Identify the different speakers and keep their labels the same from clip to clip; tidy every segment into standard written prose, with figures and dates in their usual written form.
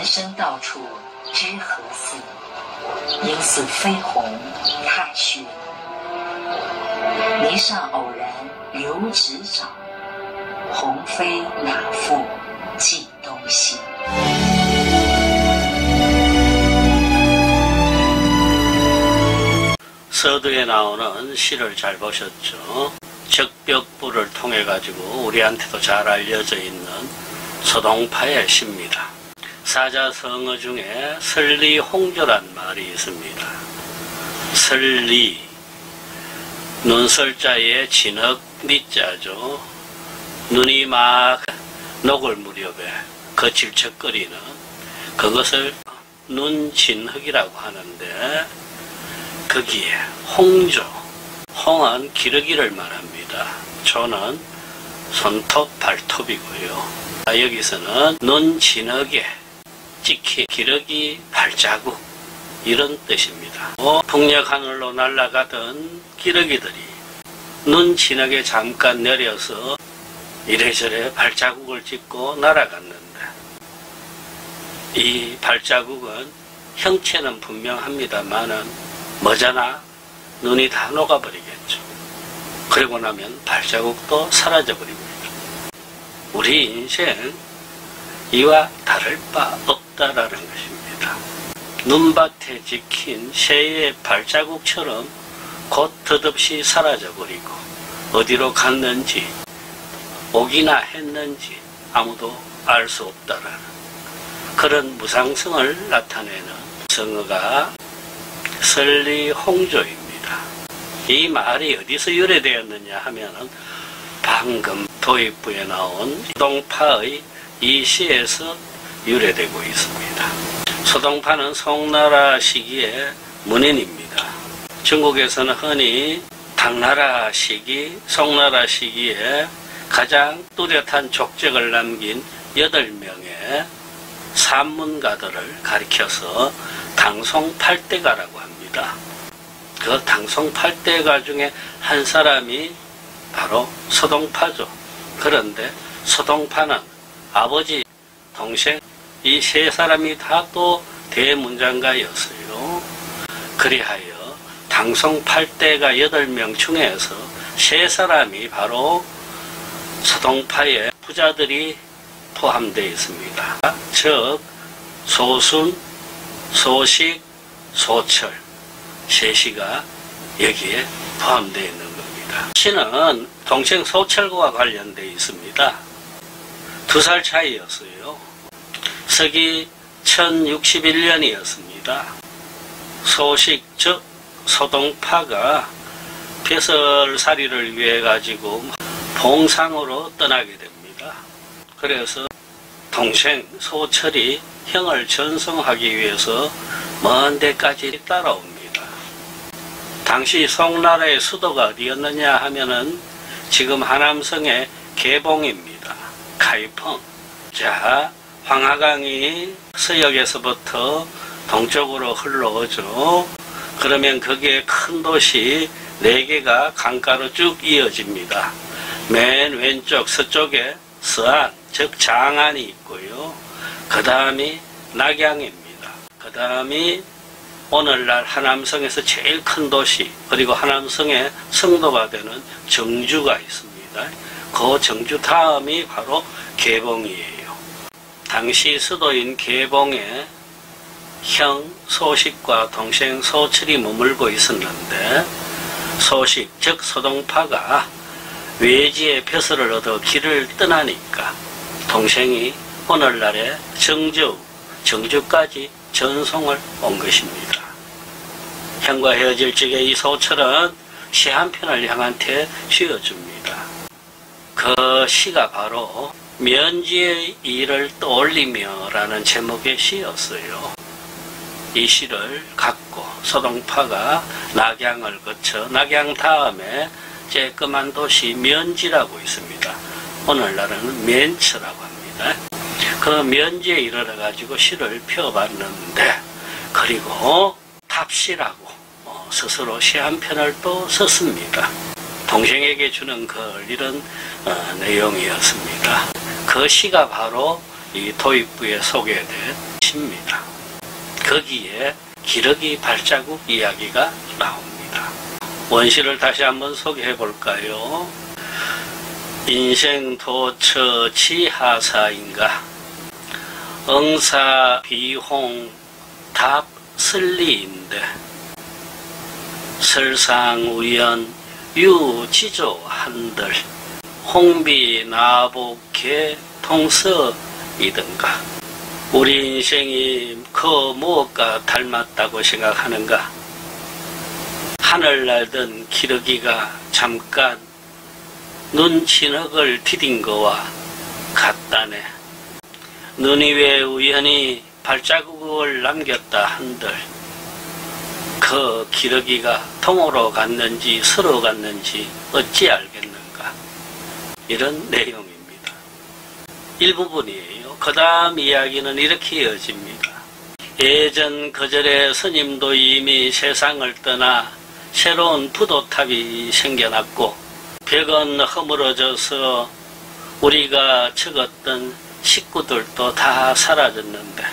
Speaker 1: 生到处知何似？应似飞鸿踏雪。泥上偶然留指爪，鸿飞哪复计东西。
Speaker 2: 서두에 나오는 시를 잘 보셨죠? 적벽부를 통해 가지고 우리한테도 잘 알려져 있는 소동파의 시입니다. 사자성어 중에 설리홍조란 말이 있습니다. 설리, 눈설자에 진흙 니자죠. 눈이 막 녹을 무렵에 거칠척거리는 그것을 눈진흙이라고 하는데, 거기에 홍조, 홍은 기러기를 말합니다. 조는 손톱, 발톱이고요. 여기서는 눈진흙에 찍힌 기러기 발자국, 이런 뜻입니다. 풍력 하늘로 날아가던 기러기들이 눈진흙에 잠깐 내려서 이래저래 발자국을 찍고 날아갔는데, 이 발자국은 형체는 분명합니다만은 머지나 눈이 다 녹아버리겠죠. 그리고 나면 발자국도 사라져버립니다. 우리 인생 이와 다를 바 없다라는 것입니다. 눈밭에 찍힌 새의 발자국처럼 곧 덧없이 사라져버리고 어디로 갔는지 오기나 했는지 아무도 알 수 없다라는 그런 무상성을 나타내는 성어가 설리홍조입니다. 이 말이 어디서 유래되었느냐 하면은 방금 도입부에 나온 소동파의 이 시에서 유래되고 있습니다. 소동파는 송나라 시기의 문인입니다. 중국에서는 흔히 당나라 시기, 송나라 시기에 가장 뚜렷한 족적을 남긴 8명의 산문가들을 가리켜서 당송팔대가라고 합니다. 그 당송팔대가 중에 한 사람이 바로 소동파죠. 그런데 소동파는 아버지, 동생, 이 세 사람이 다 또 대문장가였어요. 그리하여 당송팔대가 8명 중에서 세 사람이 바로 소동파의 부자들이 포함되어 있습니다. 즉 소순, 소식, 소철, 세 시가 여기에 포함되어 있는 겁니다. 시는 동생 소철과 관련되어 있습니다. 2살 차이였어요. 서기 1061년이었습니다. 소식, 즉 소동파가 벼슬살이를 위해 가지고 봉상으로 떠나게 됩니다. 그래서 동생 소철이 형을 전송하기 위해서 먼 데까지 따라옵니다. 당시 송나라의 수도가 어디였느냐 하면은 지금 하남성의 개봉입니다. 카이펑. 자, 황하강이 서역에서부터 동쪽으로 흘러오죠. 그러면 거기에 큰 도시 4개가 강가로 쭉 이어집니다. 맨 왼쪽 서쪽에 서안, 즉 장안이 있고요. 그 다음이 낙양입니다. 그 다음이 오늘날 하남성에서 제일 큰 도시, 그리고 하남성의 성도가 되는 정주가 있습니다. 그 정주 다음이 바로 개봉이에요. 당시 수도인 개봉에 형 소식과 동생 소철이 머물고 있었는데, 소식, 즉 소동파가 외지의 벼슬을 얻어 길을 떠나니까 동생이 오늘날의 정주까지 전송을 온 것입니다. 형과 헤어질 적에 이 소철은 시 한 편을 형한테 쥐어줍니다. 그 시가 바로 면지의 일을 떠올리며 라는 제목의 시였어요. 이 시를 갖고 소동파가 낙양을 거쳐 낙양 다음에 쬐끄만 도시 면지라고 있습니다. 오늘날은 면처라고 합니다. 그 면지에 이르러 가지고 시를 펴봤는데, 그리고 답시라고 스스로 시 한 편을 또 썼습니다. 동생에게 주는 글, 이런 내용이었습니다. 그 시가 바로 이 도입부에 소개된 것입니다. 거기에 기러기 발자국 이야기가 나옵니다. 원시를 다시 한번 소개해 볼까요? 인생 도처 지하사인가 응사비홍 답슬리인데 설상우연 유지조한들 홍비나복개 통서이든가. 우리 인생이 그 무엇과 닮았다고 생각하는가? 하늘 날던 기러기가 잠깐 눈치녁을 디딘 거와 같다네. 눈이 왜 우연히 발자국을 남겼다 한들 그 기러기가 통으로 갔는지 서로 갔는지 어찌 알겠는가? 이런 내용입니다. 일부분이에요. 그 다음 이야기는 이렇게 이어집니다. 예전 그절에 스님도 이미 세상을 떠나 새로운 부도탑이 생겨났고 벽은 허물어져서 우리가 적었던 식구들도 다 사라졌는데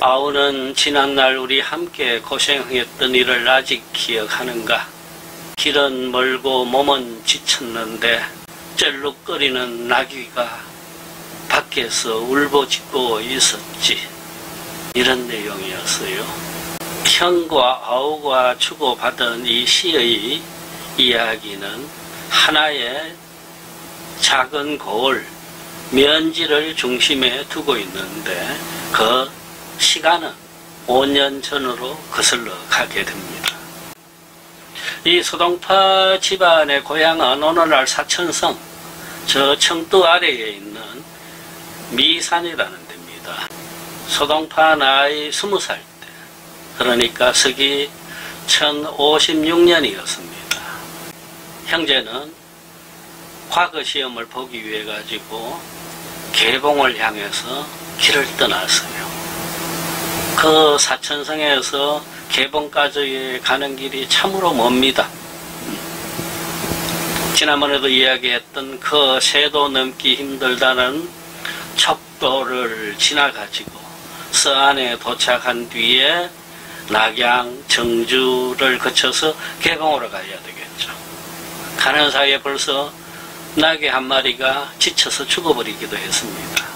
Speaker 2: 아우는 지난날 우리 함께 고생했던 일을 아직 기억하는가? 길은 멀고 몸은 지쳤는데 쩔룩거리는 나귀가 밖에서 울부짖고 있었지. 이런 내용이었어요. 형과 아우가 주고받은 이 시의 이야기는 하나의 작은 거울, 면지를 중심에 두고 있는데 그 시간은 5년 전으로 거슬러 가게 됩니다. 이 소동파 집안의 고향은 오늘날 사천성, 저 청도 아래에 있는 미산이라는 데입니다. 소동파 나이 20살 때, 그러니까 서기 1056년이었습니다. 형제는 과거시험을 보기 위해 가지고 개봉을 향해서 길을 떠났어요. 그 사천성에서 개봉까지 가는 길이 참으로 멉니다. 지난번에도 이야기했던 그 새도 넘기 힘들다는 척도를 지나가지고 서안에 도착한 뒤에 낙양, 정주를 거쳐서 개봉으로 가야 되겠죠. 가는 사이에 벌써 낙이 한 마리가 지쳐서 죽어버리기도 했습니다.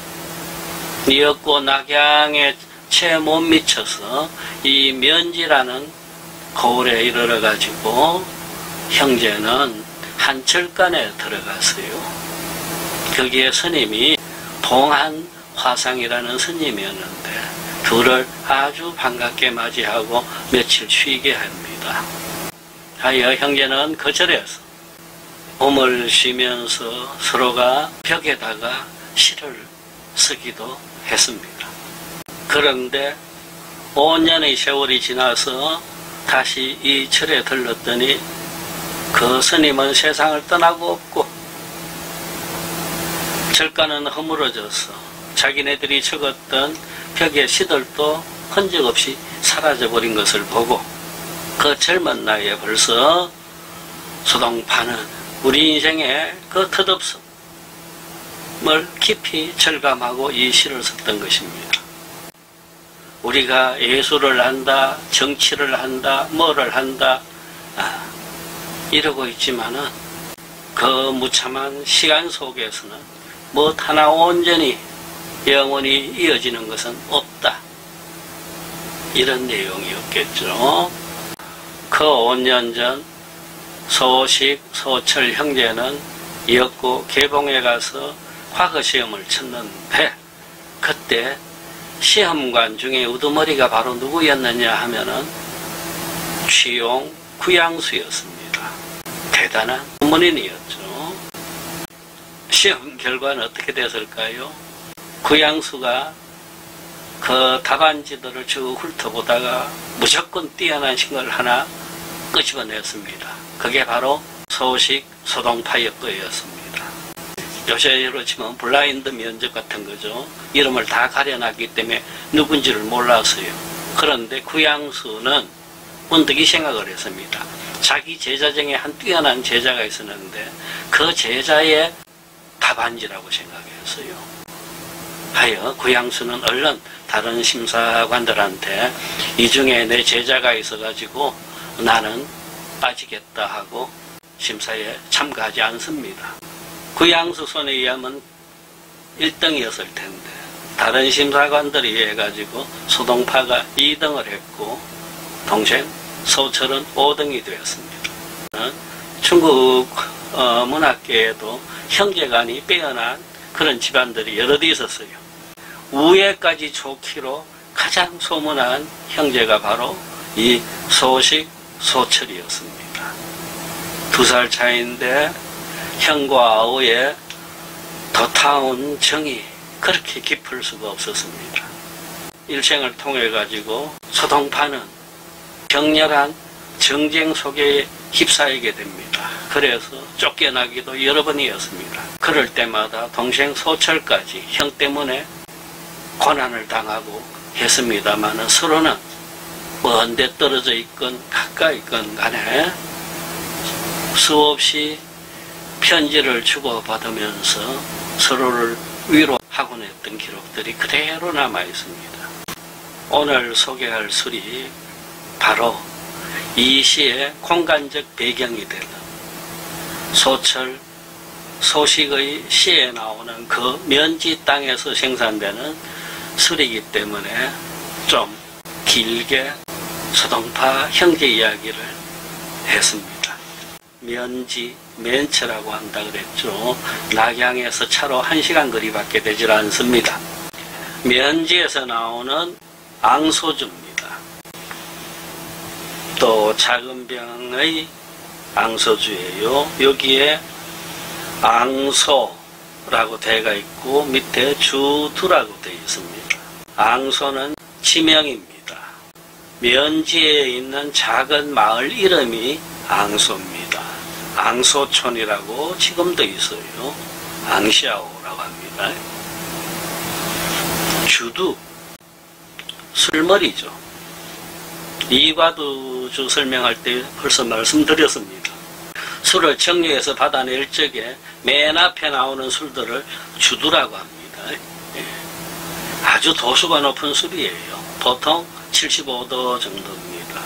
Speaker 2: 이었고 낙양에 채 못 미쳐서 이 면지라는 거울에 이르러 가지고 형제는 한 절간에 들어갔어요. 거기에 스님이 동한 화상이라는 스님이었는데 둘을 아주 반갑게 맞이하고 며칠 쉬게 합니다. 하여 형제는 그 절에서 몸을 쉬면서 서로가 벽에다가 시를 쓰기도 했습니다. 그런데 5년의 세월이 지나서 다시 이 절에 들렀더니 그 스님은 세상을 떠나고 없고 절간은 허물어져서 자기네들이 적었던 벽의 시들도 흔적 없이 사라져버린 것을 보고 그 젊은 나이에 벌써 소동파는 우리 인생의 그 덧없음을 깊이 절감하고 이 시를 썼던 것입니다. 우리가 예술을 한다, 정치를 한다, 뭐를 한다 이러고 있지만은 그 무참한 시간 속에서는 무엇 하나 온전히 영원히 이어지는 것은 없다. 이런 내용이었겠죠. 그 5년 전 소식, 소철 형제는 이었고 개봉에 가서 과거시험을 쳤는데 그때 시험관 중에 우두머리가 바로 누구였느냐 하면은 취용 구양수였습니다. 대단한 문인이었죠. 시험 결과는 어떻게 됐을까요? 구양수가 그 답안지들을 쭉 훑어보다가 무조건 뛰어난 걸 하나 끄집어냈습니다. 그게 바로 소식 소동파였습니다. 요새로 치면 블라인드 면접 같은 거죠. 이름을 다 가려놨기 때문에 누군지를 몰랐어요. 그런데 구양수는 문득 이 생각을 했습니다. 자기 제자 중에 한 뛰어난 제자가 있었는데 그 제자의 답안지라고 생각했어요. 하여 구양수는 얼른 다른 심사관들한테 이 중에 내 제자가 있어가지고 나는 빠지겠다 하고 심사에 참가하지 않습니다. 구양수 손에 의하면 1등이었을 텐데 다른 심사관들에 의해 가지고 소동파가 2등을 했고 동생 소철은 5등이 되었습니다. 중국 문학계에도 형제간이 빼어난 그런 집안들이 여럿 있었어요. 우예까지 좋기로 가장 소문난 형제가 바로 이 소식, 소철이었습니다. 2살 차이인데 형과 아우의 더타운 정이 그렇게 깊을 수가 없었습니다. 일생을 통해 가지고 소동파는 격렬한 정쟁 속에 휩싸이게 됩니다. 그래서 쫓겨나기도 여러 번이었습니다. 그럴 때마다 동생 소철까지 형 때문에 고난을 당하고 했습니다만 서로는 먼 데 떨어져 있건 가까이 있건 간에 수없이 편지를 주고받으면서 서로를 위로하곤 했던 기록들이 그대로 남아 있습니다. 오늘 소개할 술이 바로 이 시의 공간적 배경이 되는 소철, 소식의 시에 나오는 그 면지 땅에서 생산되는 술이기 때문에 좀 길게 소동파 형제 이야기를 했습니다. 면지, 면처라고 한다 그랬죠. 낙양에서 차로 1시간 거리밖에 되질 않습니다. 면지에서 나오는 앙소주입니다. 또 작은 병의 앙소주예요. 여기에 앙소라고 되어 있고 밑에 주두라고 되어 있습니다. 앙소는 지명입니다. 면지에 있는 작은 마을 이름이 앙소입니다. 앙소촌이라고 지금도 있어요. 앙시아오라고 합니다. 주두, 술머리죠. 이과두주 설명할 때 벌써 말씀드렸습니다. 술을 정류해서 받아낼 적에 맨 앞에 나오는 술들을 주두라고 합니다. 아주 도수가 높은 술이에요. 보통 75도 정도입니다.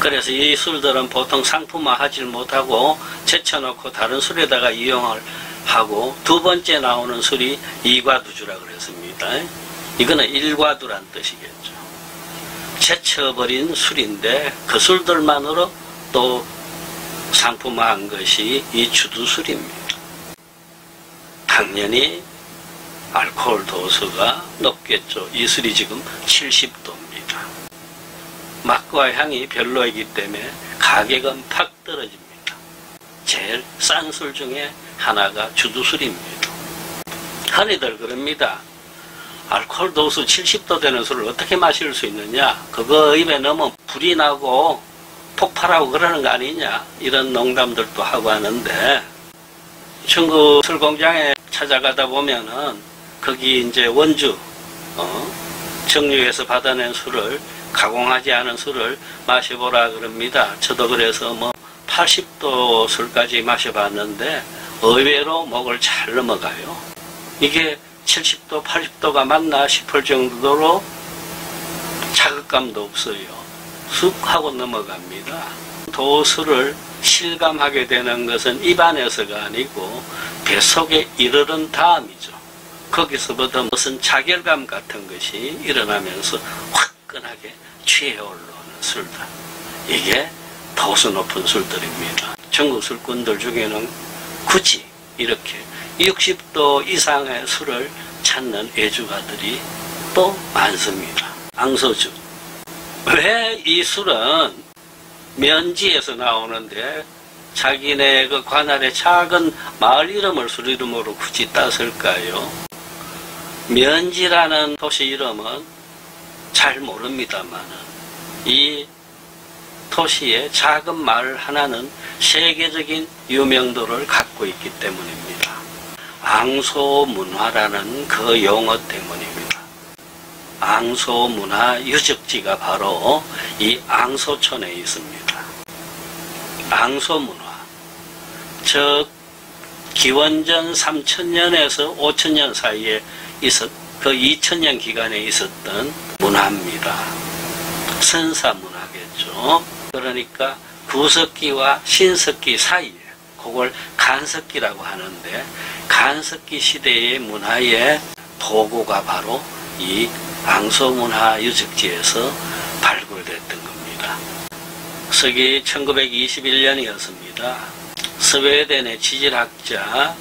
Speaker 2: 그래서 이 술들은 보통 상품화하지 못하고 제쳐놓고 다른 술에다가 이용을 하고 두 번째 나오는 술이 이과두주라고 그랬습니다. 이거는 일과두란 뜻이겠죠. 제쳐버린 술인데 그 술들만으로 또 상품화한 것이 이 주두술입니다. 당연히 알코올 도수가 높겠죠. 이 술이 지금 70도입니다. 맛과 향이 별로이기 때문에 가격은 팍 떨어집니다. 제일 싼 술 중에 하나가 주두술입니다. 흔히들 그럽니다. 알코올 도수 70도 되는 술을 어떻게 마실 수 있느냐? 그거 입에 넣으면 불이 나고 폭발하고 그러는 거 아니냐? 이런 농담들도 하고 하는데 중국 술 공장에 찾아가다 보면은 거기 이제 원주 정류해서 받아낸 술을 가공하지 않은 술을 마셔보라 그럽니다. 저도 그래서 80도 술까지 마셔봤는데 의외로 목을 잘 넘어가요. 이게 70도, 80도가 맞나 싶을 정도로 자극감도 없어요. 쑥 하고 넘어갑니다. 도수를 실감하게 되는 것은 입안에서가 아니고 뱃속에 이르른 다음이죠. 거기서부터 무슨 자결감 같은 것이 일어나면서 화끈하게 취해 올라오는 술들. 이게 도수 높은 술들입니다. 중국 술꾼들 중에는 굳이 이렇게 60도 이상의 술을 찾는 애주가들이 또 많습니다. 앙소주. 왜 이 술은 면지에서 나오는데 자기네 그 관할의 작은 마을 이름을 술 이름으로 굳이 땄을까요? 면지라는 도시 이름은 잘 모릅니다만은 이 도시의 작은 마을 하나는 세계적인 유명도를 갖고 있기 때문입니다. 앙소문화라는 그 용어 때문입니다. 앙소문화 유적지가 바로 이 앙소촌에 있습니다. 앙소문화, 즉 기원전 3000년에서 5000년 사이에 그 2000년 기간에 있었던 문화입니다. 선사문화겠죠. 그러니까 구석기와 신석기 사이에 그걸 간석기라고 하는데, 간석기 시대의 문화의 도구가 바로 이 앙소문화 유적지에서 발굴됐던 겁니다. 서기 1921년이었습니다. 스웨덴의 지질학자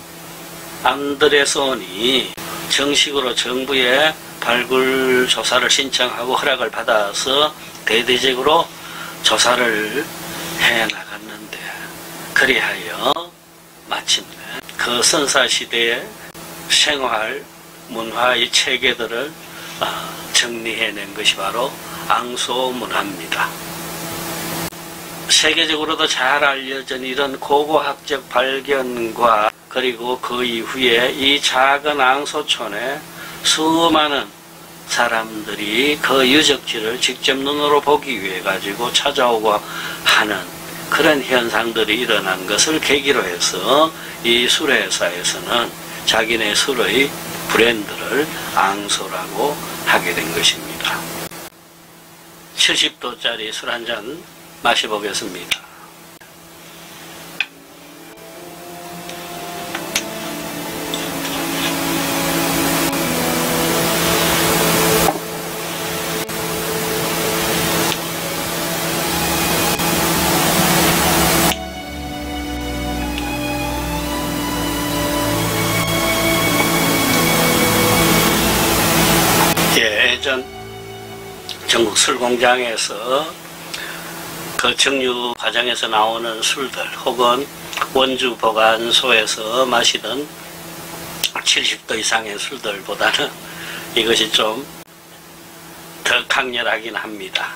Speaker 2: 안드레손이 정식으로 정부에 발굴 조사를 신청하고 허락을 받아서 대대적으로 조사를 해 나갔는데, 그리하여 마침내 그 선사시대의 생활 문화의 체계들을 정리해낸 것이 바로 앙소문화입니다. 세계적으로도 잘 알려진 이런 고고학적 발견과 그리고 그 이후에 이 작은 앙소촌에 수많은 사람들이 그 유적지를 직접 눈으로 보기 위해 가지고 찾아오고 하는 그런 현상들이 일어난 것을 계기로 해서 이 술회사에서는 자기네 술의 브랜드를 앙소라고 하게 된 것입니다. 70도짜리 술 한 잔 마셔보겠습니다. 예전 전국 술공장에서 그 정류 과정에서 나오는 술들 혹은 원주 보관소에서 마시던 70도 이상의 술들보다는 이것이 좀 더 강렬하긴 합니다.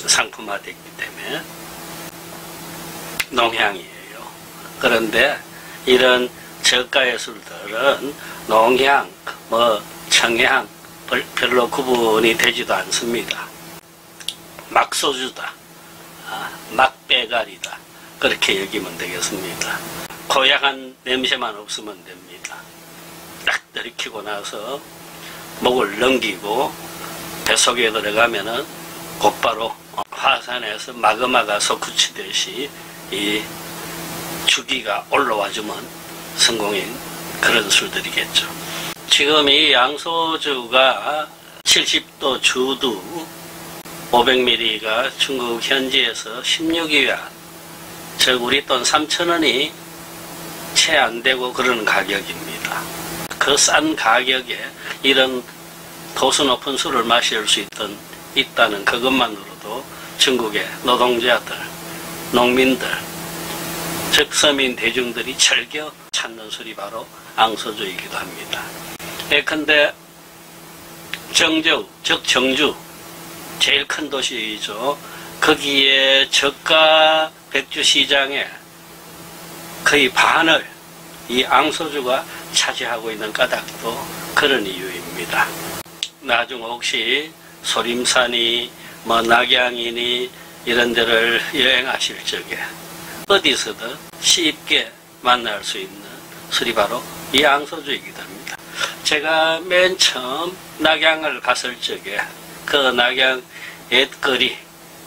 Speaker 2: 상품화됐기 때문에. 농향이에요. 그런데 이런 저가의 술들은 농향, 청향 별로 구분이 되지도 않습니다. 막소주다, 막배갈이다, 그렇게 여기면 되겠습니다. 고약한 냄새만 없으면 됩니다. 딱 들이키고 나서 목을 넘기고 뱃속에 들어가면은 곧바로 화산에서 마그마가 솟구치듯이 이 주기가 올라와주면 성공인 그런 술들이겠죠. 지금 이 양소주가 70도 주두 500ml가 중국 현지에서 16위안, 즉 우리 돈 3,000원이 채 안 되고 그런 가격입니다. 그 싼 가격에 이런 도수 높은 술을 마실 수 있다는 그것만으로도 중국의 노동자들, 농민들, 즉 서민 대중들이 즐겨 찾는 술이 바로 앙소주이기도 합니다. 예컨대 정저우, 즉 정주, 제일 큰 도시이죠. 거기에 저가 백주 시장에 거의 반을 이 앙소주가 차지하고 있는 까닭도 그런 이유입니다. 나중 혹시 소림산이 낙양이니 이런 데를 여행하실 적에 어디서든 쉽게 만날 수 있는 술이 바로 이 앙소주이기도 합니다. 제가 맨 처음 낙양을 갔을 적에 그 낙양 옛거리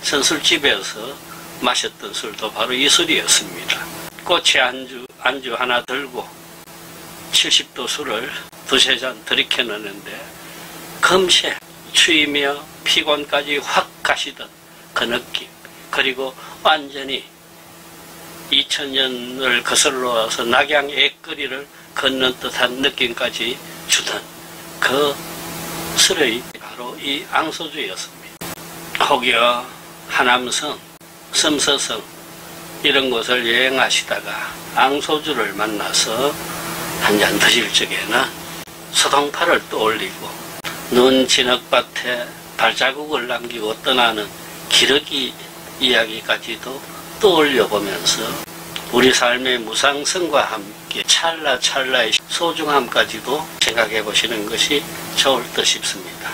Speaker 2: 선술집에서 마셨던 술도 바로 이 술이었습니다. 꼬치 안주 하나 들고 70도 술을 두세 잔 들이켜 넣는데 금세 추위며 피곤까지 확 가시던 그 느낌, 그리고 완전히 2000년을 거슬러 와서 낙양 옛거리를 걷는 듯한 느낌까지 주던 그 술의 바로 이 앙소주였습니다. 혹여 하남성, 섬서성 이런 곳을 여행하시다가 앙소주를 만나서 한 잔 드실 적에는 소동파를 떠올리고 눈 진흙밭에 발자국을 남기고 떠나는 기러기 이야기까지도 떠올려 보면서 우리 삶의 무상성과 함께 찰나찰나의 소중함까지도 생각해 보시는 것이 좋을 듯 싶습니다.